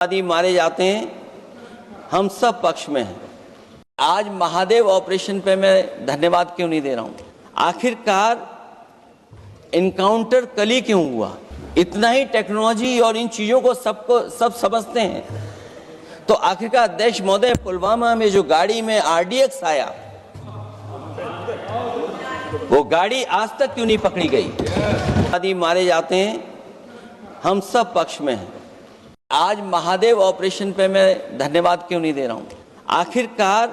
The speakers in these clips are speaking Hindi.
आदि मारे जाते हैं, हम सब पक्ष में हैं। आज महादेव ऑपरेशन पे मैं धन्यवाद क्यों नहीं दे रहा हूं? आखिरकार इनकाउंटर कल ही क्यों हुआ? इतना ही टेक्नोलॉजी और इन चीजों को सब समझते हैं, तो आखिरकार अध्यक्ष महोदय, पुलवामा में जो गाड़ी में RDX आया, वो गाड़ी आज तक क्यों नहीं पकड़ी गई? आदि मारे जाते हैं, हम सब पक्ष में हैं। आज महादेव ऑपरेशन पे मैं धन्यवाद क्यों नहीं दे रहा हूं? आखिरकार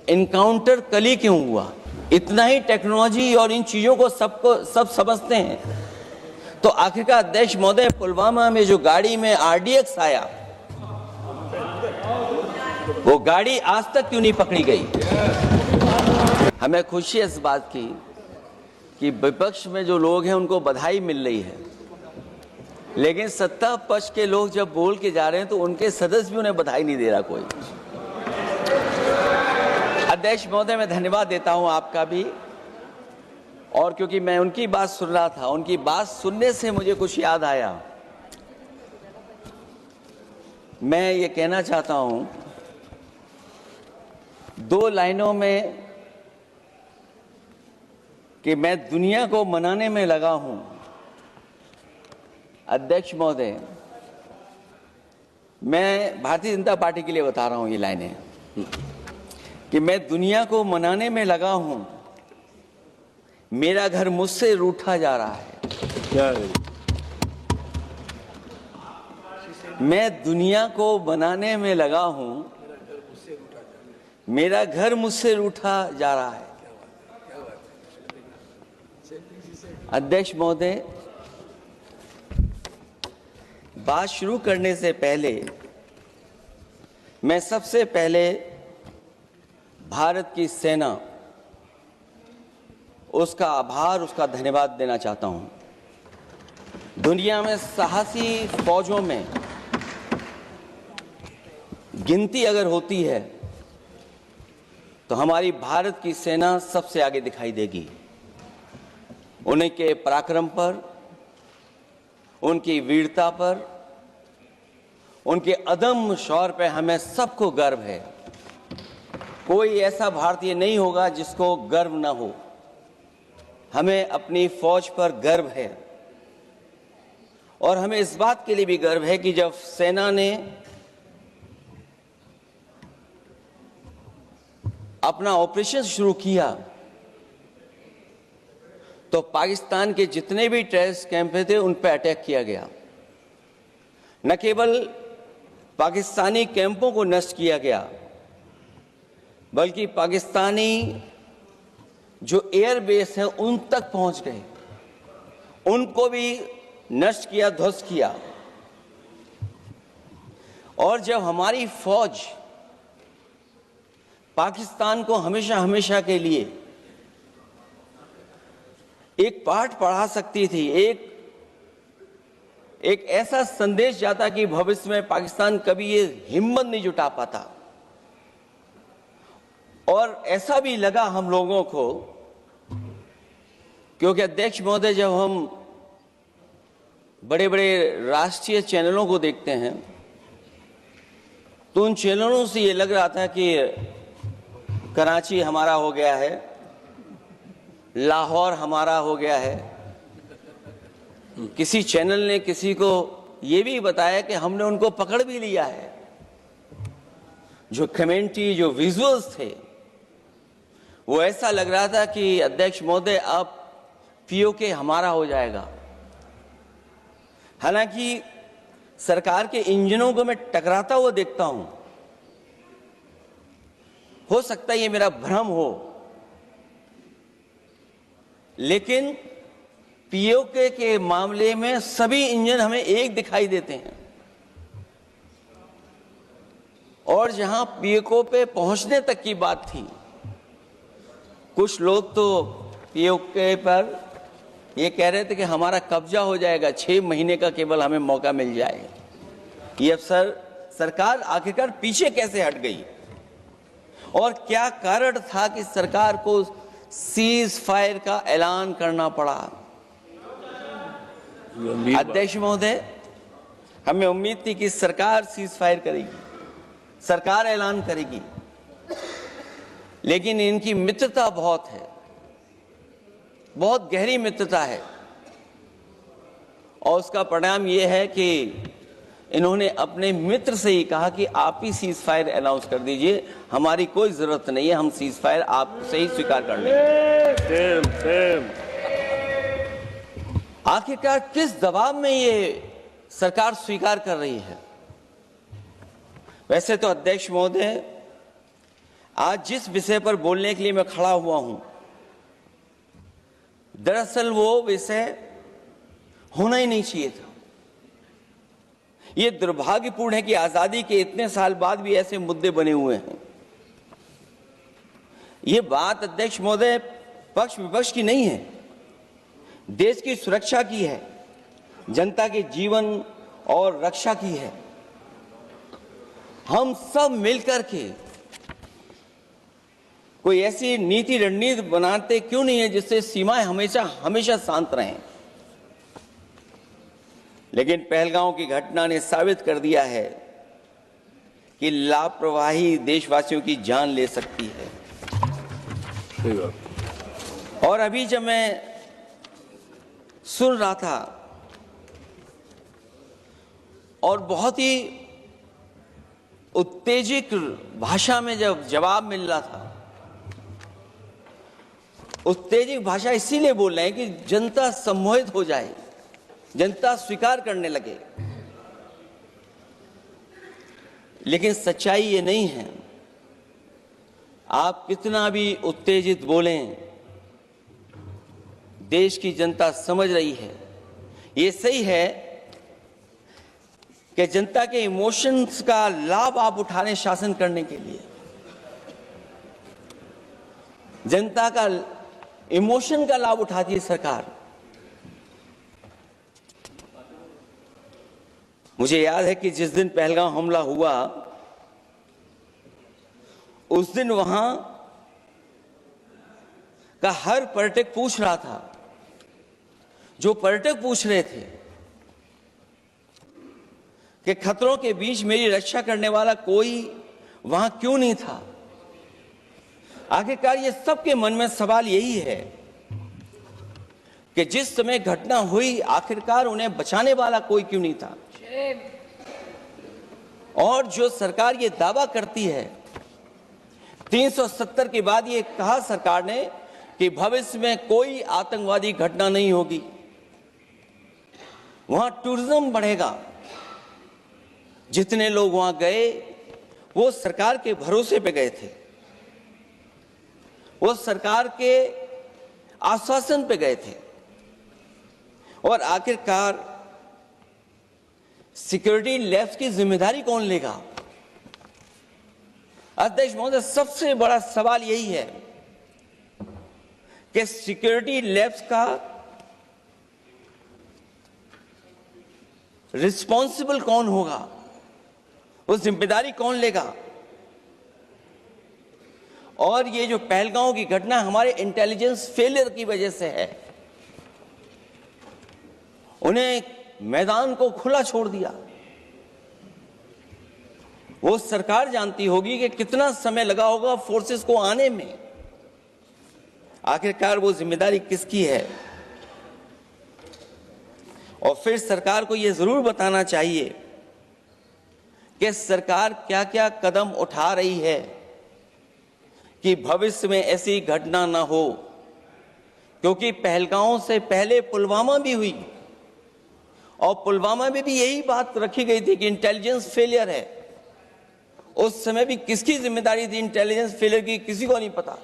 इनकाउंटर कल ही क्यों हुआ? इतना ही टेक्नोलॉजी और इन चीजों को सब समझते हैं, तो आखिरकार अध्यक्ष महोदय, पुलवामा में जो गाड़ी में RDX आया, वो गाड़ी आज तक क्यों नहीं पकड़ी गई? हमें खुशी है इस बात की कि विपक्ष में जो लोग हैं उनको बधाई मिल रही है, लेकिन सत्ता पक्ष के लोग जब बोल के जा रहे हैं तो उनके सदस्य भी उन्हें बधाई नहीं दे रहा कोई। अध्यक्ष महोदय, मैं धन्यवाद देता हूं आपका भी, और क्योंकि मैं उनकी बात सुन रहा था, उनकी बात सुनने से मुझे कुछ याद आया। मैं ये कहना चाहता हूं 2 लाइनों में कि मैं दुनिया को मनाने में लगा हूं। अध्यक्ष महोदय, मैं भारतीय जनता पार्टी के लिए बता रहा हूं ये लाइनें कि मैं दुनिया को मनाने में लगा हूं, मेरा घर मुझसे रूठा जा रहा है। मैं दुनिया को बनाने में लगा हूं, मेरा घर मुझसे रूठा जा रहा है। अध्यक्ष महोदय, बात शुरू करने से पहले मैं सबसे पहले भारत की सेना, उसका आभार, उसका धन्यवाद देना चाहता हूं। दुनिया में साहसी फौजों में गिनती अगर होती है तो हमारी भारत की सेना सबसे आगे दिखाई देगी। उनके पराक्रम पर, उनकी वीरता पर, उनके अदम्य शौर्य पर हमें सबको गर्व है। कोई ऐसा भारतीय नहीं होगा जिसको गर्व ना हो। हमें अपनी फौज पर गर्व है, और हमें इस बात के लिए भी गर्व है कि जब सेना ने अपना ऑपरेशन शुरू किया तो पाकिस्तान के जितने भी टेररिस्ट कैंप थे उन पर अटैक किया गया। न केवल पाकिस्तानी कैंपों को नष्ट किया गया, बल्कि पाकिस्तानी जो एयर बेस है उन तक पहुंच गए, उनको भी नष्ट किया, ध्वस्त किया। और जब हमारी फौज पाकिस्तान को हमेशा हमेशा के लिए एक पाठ पढ़ा सकती थी, एक ऐसा संदेश जाता कि भविष्य में पाकिस्तान कभी ये हिम्मत नहीं जुटा पाता, और ऐसा भी लगा हम लोगों को, क्योंकि अध्यक्ष महोदय, जब हम बड़े बड़े राष्ट्रीय चैनलों को देखते हैं तो उन चैनलों से ये लग रहा था कि कराची हमारा हो गया है, लाहौर हमारा हो गया है। किसी चैनल ने किसी को ये भी बताया कि हमने उनको पकड़ भी लिया है। जो कमेंट्री, जो विजुअल्स थे, वो ऐसा लग रहा था कि अध्यक्ष महोदय अब POK हमारा हो जाएगा। हालांकि सरकार के इंजनों को मैं टकराता हुआ देखता हूं, हो सकता है ये मेरा भ्रम हो, लेकिन POK के मामले में सभी इंजन हमें एक दिखाई देते हैं, और जहां POK पे पहुंचने तक की बात थी, कुछ लोग तो POK पर ये कह रहे थे कि हमारा कब्जा हो जाएगा, 6 महीने का केवल हमें मौका मिल जाए। ये अफसर सरकार आखिरकार पीछे कैसे हट गई, और क्या कारण था कि सरकार को सीज फायर का ऐलान करना पड़ा? अध्यक्ष महोदय, हमें उम्मीद थी कि सरकार सीज फायर करेगी, सरकार ऐलान करेगी, लेकिन इनकी मित्रता बहुत है, बहुत गहरी मित्रता है, और उसका परिणाम यह है कि इन्होंने अपने मित्र से ही कहा कि आप ही सीज फायर अनाउंस कर दीजिए, हमारी कोई जरूरत नहीं है, हम सीज फायर आपसे ही स्वीकार कर लेंगे। आखिरकार किस दबाव में ये सरकार स्वीकार कर रही है? वैसे तो अध्यक्ष महोदय, आज जिस विषय पर बोलने के लिए मैं खड़ा हुआ हूं, दरअसल वो विषय होना ही नहीं चाहिए था। ये दुर्भाग्यपूर्ण है कि आजादी के इतने साल बाद भी ऐसे मुद्दे बने हुए हैं। ये बात अध्यक्ष महोदय पक्ष विपक्ष की नहीं है, देश की सुरक्षा की है, जनता के जीवन और रक्षा की है। हम सब मिलकर के कोई ऐसी नीति रणनीति बनाते क्यों नहीं है जिससे सीमाएं हमेशा हमेशा शांत रहें। लेकिन पहलगांव की घटना ने साबित कर दिया है कि लापरवाही देशवासियों की जान ले सकती है। और अभी जब मैं सुन रहा था और बहुत ही उत्तेजित भाषा में जब जवाब मिल रहा था, उत्तेजित भाषा इसीलिए बोल रहे हैं कि जनता सम्मोहित हो जाए, जनता स्वीकार करने लगे। लेकिन सच्चाई ये नहीं है। आप कितना भी उत्तेजित बोलें, देश की जनता समझ रही है। ये सही है कि जनता के इमोशंस का लाभ आप उठा रहे हैं शासन करने के लिए। जनता का इमोशन का लाभ उठाती है सरकार। मुझे याद है कि जिस दिन पहलगाम हमला हुआ, उस दिन वहां का हर पर्यटक पूछ रहा था, जो पर्यटक पूछ रहे थे कि खतरों के बीच मेरी रक्षा करने वाला कोई वहां क्यों नहीं था। आखिरकार ये सबके मन में सवाल यही है कि जिस समय घटना हुई, आखिरकार उन्हें बचाने वाला कोई क्यों नहीं था। और जो सरकार ये दावा करती है, 370 के बाद ये कहा सरकार ने कि भविष्य में कोई आतंकवादी घटना नहीं होगी, वहां टूरिज्म बढ़ेगा। जितने लोग वहां गए वो सरकार के भरोसे पे गए थे, वो सरकार के आश्वासन पे गए थे। और आखिरकार सिक्योरिटी लैब्स की जिम्मेदारी कौन लेगा? अध्यक्ष महोदय, सबसे बड़ा सवाल यही है कि सिक्योरिटी लैब्स का रिस्पॉन्सिबल कौन होगा, वो जिम्मेदारी कौन लेगा? और ये जो पहलगांव की घटना हमारे इंटेलिजेंस फेलियर की वजह से है। उन्हें मैदान को खुला छोड़ दिया। वो सरकार जानती होगी कि कितना समय लगा होगा फोर्सेस को आने में। आखिरकार वो जिम्मेदारी किसकी है? और फिर सरकार को यह जरूर बताना चाहिए कि सरकार क्या क्या कदम उठा रही है कि भविष्य में ऐसी घटना ना हो। क्योंकि पहलगांव से पहले पुलवामा भी हुई, और पुलवामा में भी यही बात रखी गई थी कि इंटेलिजेंस फेलियर है। उस समय भी किसकी जिम्मेदारी थी इंटेलिजेंस फेलियर की? किसी को नहीं पता।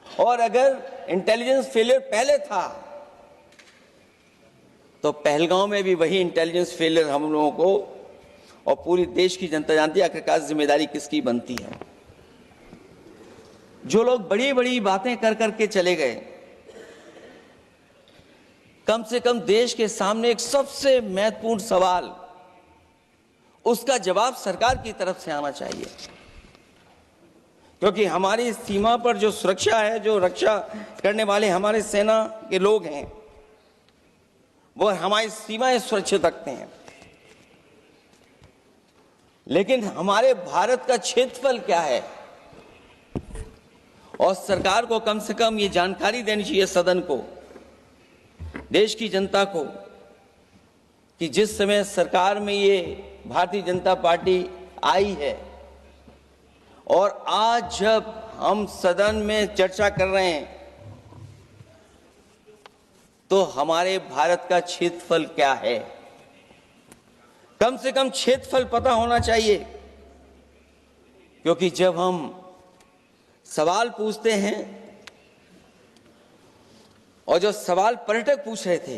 और अगर इंटेलिजेंस फेलियर पहले था तो पहलगांव में भी वही इंटेलिजेंस फेलियर हम लोगों को और पूरी देश की जनता जानती है आखिरकार जिम्मेदारी किसकी बनती है। जो लोग बड़ी बड़ी बातें कर करके चले गए, कम से कम देश के सामने एक सबसे महत्वपूर्ण सवाल, उसका जवाब सरकार की तरफ से आना चाहिए। क्योंकि हमारी सीमा पर जो सुरक्षा है, जो रक्षा करने वाले हमारे सेना के लोग हैं, वो हमारी सीमाएं सुरक्षित रखते हैं। लेकिन हमारे भारत का क्षेत्रफल क्या है, और सरकार को कम से कम ये जानकारी देनी चाहिए सदन को, देश की जनता को, कि जिस समय सरकार में ये भारतीय जनता पार्टी आई है और आज जब हम सदन में चर्चा कर रहे हैं तो हमारे भारत का क्षेत्रफल क्या है। कम से कम क्षेत्रफल पता होना चाहिए, क्योंकि जब हम सवाल पूछते हैं, और जो सवाल पर्यटक पूछ रहे थे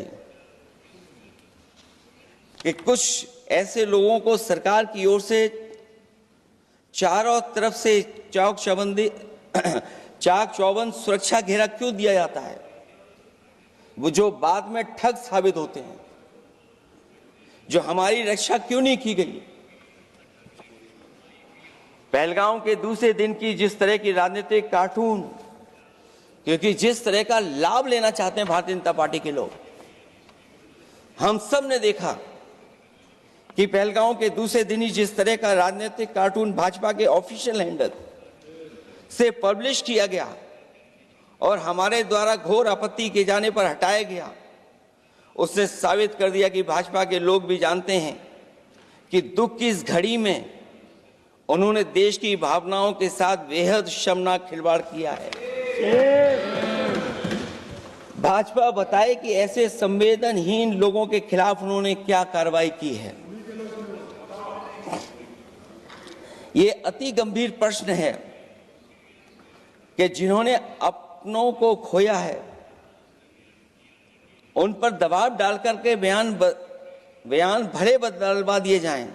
कि कुछ ऐसे लोगों को सरकार की ओर से चारों तरफ से चाक चौबंद सुरक्षा घेरा क्यों दिया जाता है, वो जो बाद में ठग साबित होते हैं, जो हमारी रक्षा क्यों नहीं की गई। पहलगाम के दूसरे दिन की जिस तरह की राजनीतिक कार्टून, क्योंकि जिस तरह का लाभ लेना चाहते हैं भारतीय जनता पार्टी के लोग, हम सब ने देखा कि पहलगाम के दूसरे दिन ही जिस तरह का राजनीतिक कार्टून भाजपा के ऑफिशियल हैंडल से पब्लिश किया गया और हमारे द्वारा घोर आपत्ति किए जाने पर हटाया गया, उसने साबित कर दिया कि भाजपा के लोग भी जानते हैं कि दुख की इस घड़ी में उन्होंने देश की भावनाओं के साथ बेहद शर्मनाक खिलवाड़ किया है। भाजपा बताए कि ऐसे संवेदनहीन लोगों के खिलाफ उन्होंने क्या कार्रवाई की है। ये अति गंभीर प्रश्न है कि जिन्होंने अपनों को खोया है उन पर दबाव डालकर के बयान भले बदलवा दिए जाएं,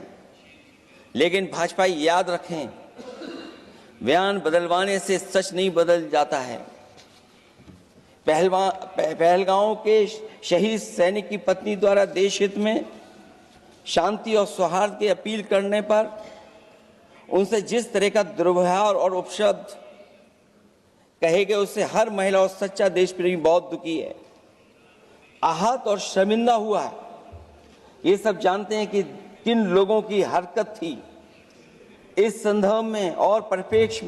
लेकिन भाजपा याद रखें, बयान बदलवाने से सच नहीं बदल जाता है। पहलगांव के शहीद सैनिक की पत्नी द्वारा देश हित में शांति और सौहार्द की अपील करने पर उनसे जिस तरह का दुर्व्यवहार और उपशब्द कहे गए, उससे हर महिला और सच्चा देश प्रेमी बहुत दुखी है, आहत और शर्मिंदा हुआ है। ये सब जानते हैं कि किन लोगों की हरकत थी। इस संदर्भ में और परिप्रेक्ष्य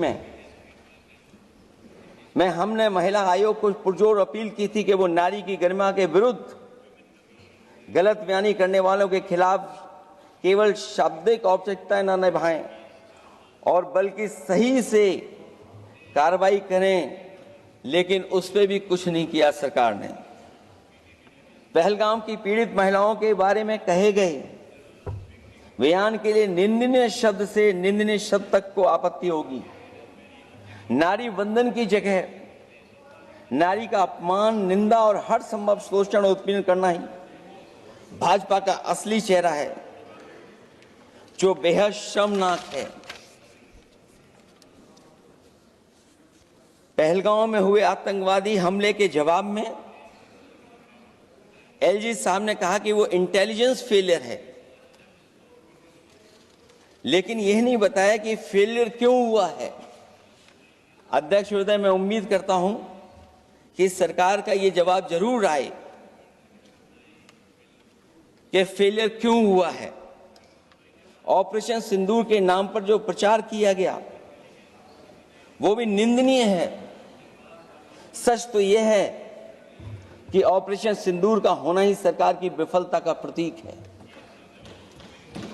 में हमने महिला आयोग को पुरजोर अपील की थी कि वो नारी की गरिमा के विरुद्ध गलत बयानी करने वालों के खिलाफ केवल शाब्दिक औपचारिकताएं न निभाएं और बल्कि सही से कार्रवाई करें, लेकिन उस पर भी कुछ नहीं किया सरकार ने। पहलगाम की पीड़ित महिलाओं के बारे में कहे गए बयान के लिए निंदनीय शब्द से निंदनीय शब्द तक को आपत्ति होगी। नारी वंदन की जगह नारी का अपमान, निंदा और हर संभव शोषण उत्पीड़न करना ही भाजपा का असली चेहरा है, जो बेहद शर्मनाक है। पहलगाम में हुए आतंकवादी हमले के जवाब में एलजी साहब ने कहा कि वो इंटेलिजेंस फेलियर है, लेकिन यह नहीं बताया कि फेलियर क्यों हुआ है। अध्यक्ष महोदय, मैं उम्मीद करता हूं कि सरकार का ये जवाब जरूर आए कि फेलियर क्यों हुआ है। ऑपरेशन सिंदूर के नाम पर जो प्रचार किया गया वो भी निंदनीय है। सच तो यह है कि ऑपरेशन सिंदूर का होना ही सरकार की विफलता का प्रतीक है।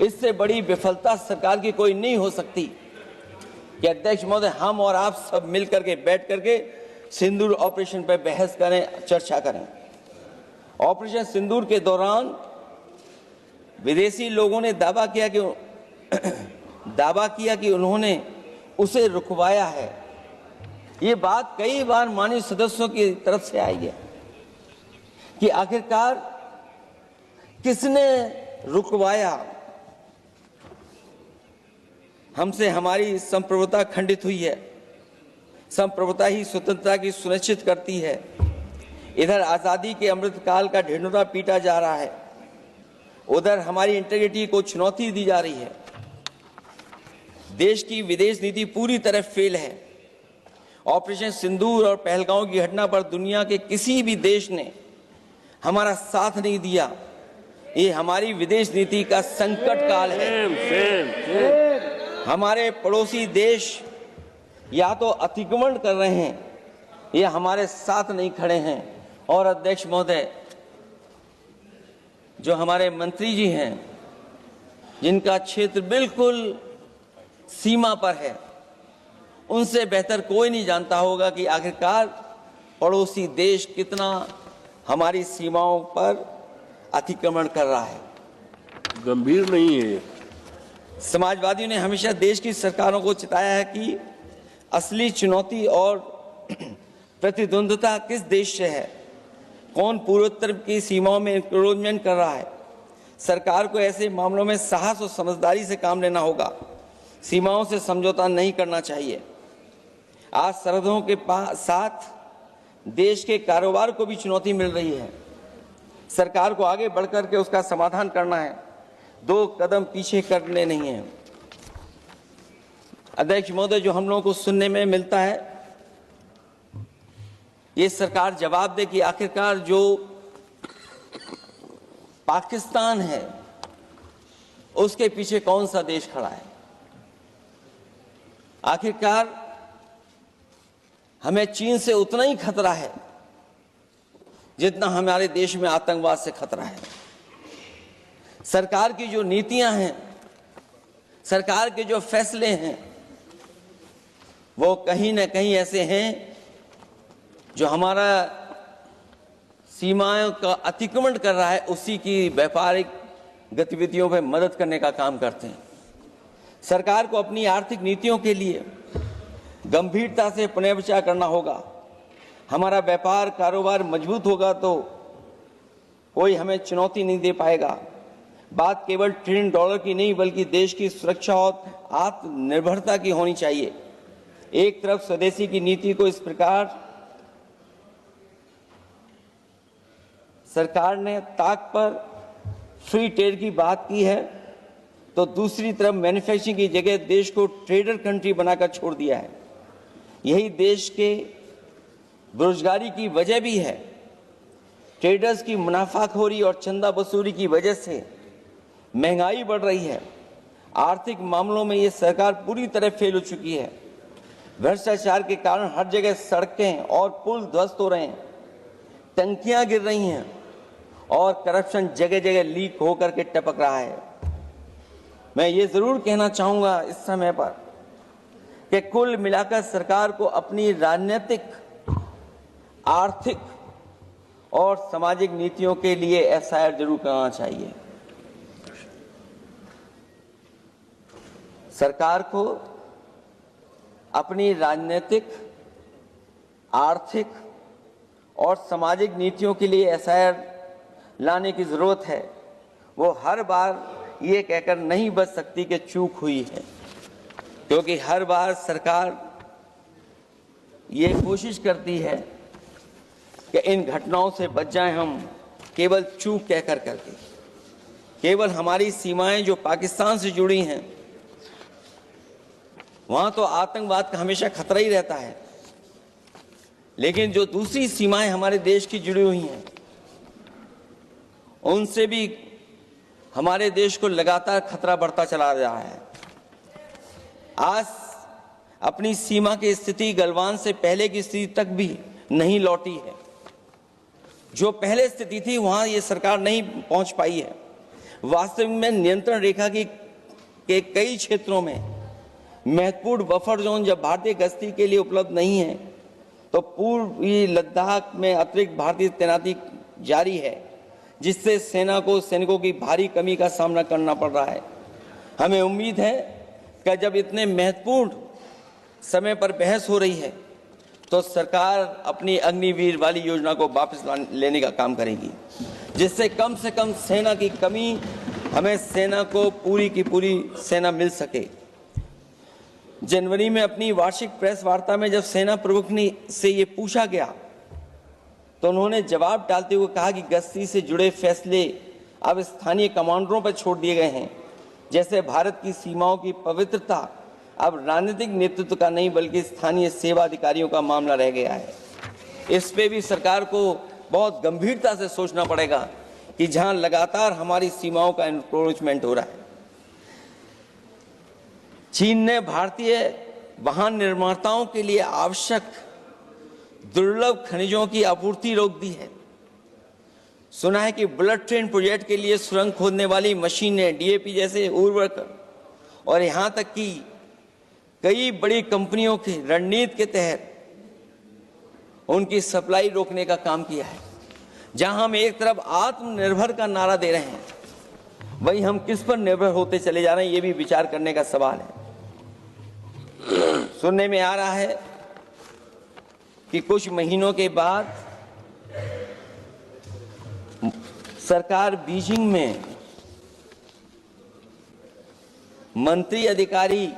इससे बड़ी विफलता सरकार की कोई नहीं हो सकती कि अध्यक्ष महोदय, हम और आप सब मिलकर के बैठ करके सिंदूर ऑपरेशन पर बहस करें, चर्चा करें। ऑपरेशन सिंदूर के दौरान विदेशी लोगों ने दावा किया कि उन्होंने उसे रुकवाया है। ये बात कई बार माननीय सदस्यों की तरफ से आई है कि आखिरकार किसने रुकवाया। हमसे हमारी संप्रभुता खंडित हुई है। संप्रभुता ही स्वतंत्रता की सुनिश्चित करती है। इधर आजादी के अमृत काल का ढिंढोरा पीटा जा रहा है, उधर हमारी इंटीग्रिटी को चुनौती दी जा रही है। देश की विदेश नीति पूरी तरह फेल है। ऑपरेशन सिंदूर और पहलगाम की घटना पर दुनिया के किसी भी देश ने हमारा साथ नहीं दिया। ये हमारी विदेश नीति का संकट काल है। हमारे पड़ोसी देश या तो अतिक्रमण कर रहे हैं या हमारे साथ नहीं खड़े हैं। और अध्यक्ष महोदय, जो हमारे मंत्री जी हैं जिनका क्षेत्र बिल्कुल सीमा पर है, उनसे बेहतर कोई नहीं जानता होगा कि आखिरकार पड़ोसी देश कितना हमारी सीमाओं पर अतिक्रमण कर रहा है। गंभीर नहीं है। समाजवादियों ने हमेशा देश की सरकारों को चिताया है कि असली चुनौती और प्रतिद्वंद्विता किस देश से है, कौन पूर्वोत्तर की सीमाओं में इंक्रोचमेंट कर रहा है। सरकार को ऐसे मामलों में साहस और समझदारी से काम लेना होगा, सीमाओं से समझौता नहीं करना चाहिए। आज सरहदों के साथ देश के कारोबार को भी चुनौती मिल रही है। सरकार को आगे बढ़कर के उसका समाधान करना है, 2 कदम पीछे करने नहीं है। अध्यक्ष महोदय, जो हम लोगों को सुनने में मिलता है, ये सरकार जवाब दे कि आखिरकार जो पाकिस्तान है उसके पीछे कौन सा देश खड़ा है। आखिरकार हमें चीन से उतना ही खतरा है जितना हमारे देश में आतंकवाद से खतरा है। सरकार की जो नीतियां हैं, सरकार के जो फैसले हैं, वो कहीं ना कहीं ऐसे हैं जो हमारा सीमाओं का अतिक्रमण कर रहा है, उसी की व्यापारिक गतिविधियों में मदद करने का काम करते हैं। सरकार को अपनी आर्थिक नीतियों के लिए गंभीरता से पुनर्विचार करना होगा। हमारा व्यापार कारोबार मजबूत होगा तो कोई हमें चुनौती नहीं दे पाएगा। बात केवल $1 ट्रिलियन की नहीं बल्कि देश की सुरक्षा और आत्मनिर्भरता की होनी चाहिए। एक तरफ स्वदेशी की नीति को इस प्रकार सरकार ने ताक पर फ्री ट्रेड की बात की है, तो दूसरी तरफ मैन्युफैक्चरिंग की जगह देश को ट्रेडर कंट्री बनाकर छोड़ दिया है। यही देश के बेरोजगारी की वजह भी है। ट्रेडर्स की मुनाफाखोरी और चंदा वसूली की वजह से महंगाई बढ़ रही है। आर्थिक मामलों में ये सरकार पूरी तरह फेल हो चुकी है। भ्रष्टाचार के कारण हर जगह सड़कें और पुल ध्वस्त हो रहे हैं, टंकियां गिर रही हैं और करप्शन जगह जगह लीक होकर के टपक रहा है। मैं ये जरूर कहना चाहूंगा इस समय पर कि कुल मिलाकर सरकार को अपनी राजनीतिक, आर्थिक और सामाजिक नीतियों के लिए एफआईआर जरूर करना चाहिए। सरकार को अपनी राजनीतिक, आर्थिक और सामाजिक नीतियों के लिए एफआईआर लाने की जरूरत है। वो हर बार ये कहकर नहीं बच सकती कि चूक हुई है, क्योंकि हर बार सरकार ये कोशिश करती है कि इन घटनाओं से बच जाएं हम, केवल चूक कहकर करके। केवल हमारी सीमाएं जो पाकिस्तान से जुड़ी हैं, वहां तो आतंकवाद का हमेशा खतरा ही रहता है, लेकिन जो दूसरी सीमाएं हमारे देश की जुड़ी हुई हैं, उनसे भी हमारे देश को लगातार खतरा बढ़ता चला रहा है। आज अपनी सीमा की स्थिति गलवान से पहले की स्थिति तक भी नहीं लौटी है। जो पहले स्थिति थी वहां ये सरकार नहीं पहुंच पाई है। वास्तविक में नियंत्रण रेखा के कई क्षेत्रों में महत्वपूर्ण बफर जोन जब भारतीय गश्ती के लिए उपलब्ध नहीं है, तो पूर्वी लद्दाख में अतिरिक्त भारतीय तैनाती जारी है, जिससे सेना को सैनिकों की भारी कमी का सामना करना पड़ रहा है। हमें उम्मीद है कि जब इतने महत्वपूर्ण समय पर बहस हो रही है, तो सरकार अपनी अग्निवीर वाली योजना को वापस लेने का काम करेगी, जिससे कम से कम सेना की कमी, हमें सेना को पूरी की पूरी सेना मिल सके। जनवरी में अपनी वार्षिक प्रेस वार्ता में जब सेना प्रमुख ने से ये पूछा गया, तो उन्होंने जवाब डालते हुए कहा कि गश्ती से जुड़े फैसले अब स्थानीय कमांडरों पर छोड़ दिए गए हैं। जैसे भारत की सीमाओं की पवित्रता अब राजनीतिक नेतृत्व का नहीं बल्कि स्थानीय सेवा अधिकारियों का मामला रह गया है। इस पे भी सरकार को बहुत गंभीरता से सोचना पड़ेगा कि जहां लगातार हमारी सीमाओं का एनक्रोचमेंट हो रहा है। चीन ने भारतीय वाहन निर्माताओं के लिए आवश्यक दुर्लभ खनिजों की आपूर्ति रोक दी है। सुना है कि बुलेट ट्रेन प्रोजेक्ट के लिए सुरंग खोदने वाली मशीनें, डीएपी जैसे उर्वरक और यहां तक कि कई बड़ी कंपनियों की रणनीति के तहत उनकी सप्लाई रोकने का काम किया है। जहां हम एक तरफ आत्मनिर्भर का नारा दे रहे हैं, वहीं हम किस पर निर्भर होते चले जा रहे हैं, ये भी विचार करने का सवाल है। सुनने में आ रहा है कि कुछ महीनों के बाद सरकार बीजिंग में मंत्री अधिकारी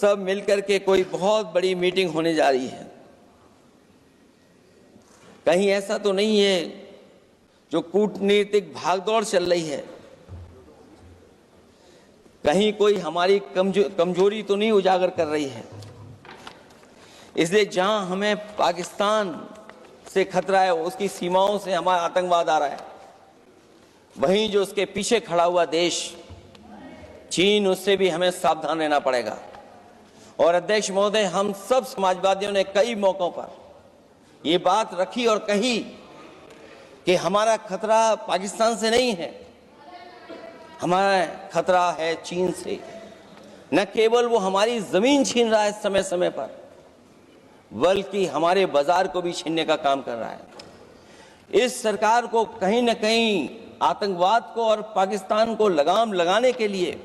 सब मिलकर के कोई बहुत बड़ी मीटिंग होने जा रही है। कहीं ऐसा तो नहीं है जो कूटनीतिक भागदौड़ चल रही है, कहीं कोई हमारी कमजोरी तो नहीं उजागर कर रही है। इसलिए जहां हमें पाकिस्तान से खतरा है, उसकी सीमाओं से हमारा आतंकवाद आ रहा है, वहीं जो उसके पीछे खड़ा हुआ देश चीन, उससे भी हमें सावधान रहना पड़ेगा। और अध्यक्ष महोदय, हम सब समाजवादियों ने कई मौकों पर ये बात रखी और कही कि हमारा खतरा पाकिस्तान से नहीं है, हमारा खतरा है चीन से। न केवल वो हमारी जमीन छीन रहा है समय समय पर, बल्कि हमारे बाजार को भी छीनने का काम कर रहा है। इस सरकार को कहीं न कहीं आतंकवाद को और पाकिस्तान को लगाम लगाने के लिए